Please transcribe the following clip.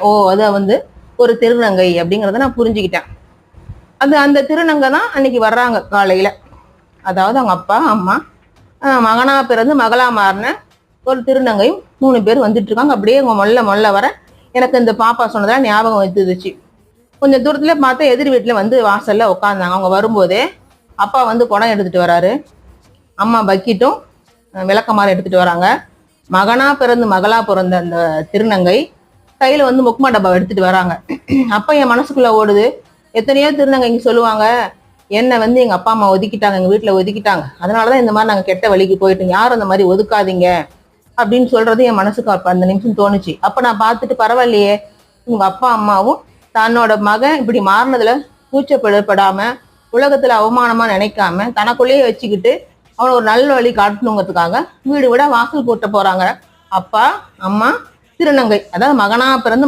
ஓ அதை வந்து ஒரு திருநங்கை அப்படிங்கிறத நான் புரிஞ்சுக்கிட்டேன். அந்த திருநங்கை தான் அன்னைக்கு வர்றாங்க காலையில. அதாவது அவங்க அப்பா அம்மா மகனா பிறந்து மகளா மாறின ஒரு திருநங்கையும் 3 பேர் வந்துட்டு இருக்காங்க. அப்படியே அவங்க மொல்ல வர எனக்கு இந்த பாப்பா சொன்னதா ஞாபகம் வந்துருச்சு. கொஞ்சம் தூரத்துல பார்த்தா எதிர் வீட்டுல வந்து வாசல்ல உட்காந்தாங்க. அவங்க வரும்போதே அப்பா வந்து குடம் எடுத்துட்டு வராரு, அம்மா பக்கெட்டும் விளக்கமாறு எடுத்துட்டு வராங்க. மகனா பிறந்து மகளா பிறந்த அந்த திருநங்கை கையில வந்து முக்மா டப்பா எடுத்துட்டு வராங்க. அப்ப என் மனசுக்குள்ள ஓடுது, எத்தனையோ திருநங்கைங்க சொல்லுவாங்க, என்னை வந்து எங்க அப்பா அம்மா ஒதுக்கிட்டாங்க, எங்க வீட்டுல ஒதுக்கிட்டாங்க, அதனாலதான் இந்த மாதிரி நாங்க கெட்ட வழிக்கு போயிட்டோம், யாரும் அந்த மாதிரி ஒதுக்காதீங்க அப்படின்னு சொல்றது என் மனசுக்கு அப்ப அந்த நிமிஷம் தோணுச்சு. அப்ப நான் பார்த்துட்டு பரவாயில்லையே, உங்க அப்பா அம்மாவும் தன்னோட மகன் இப்படி மாறினதுல கூச்சப்படாம உலகத்துல அவமானமா நினைக்காம தனக்குள்ளேயே வச்சுக்கிட்டு அவனை ஒரு நல்ல வழி காட்டணுங்கிறதுக்காக வீடு விட வாசல் போட்ட போறாங்க. அப்பா அம்மா திருநங்கை, அதாவது மகனா பிறந்து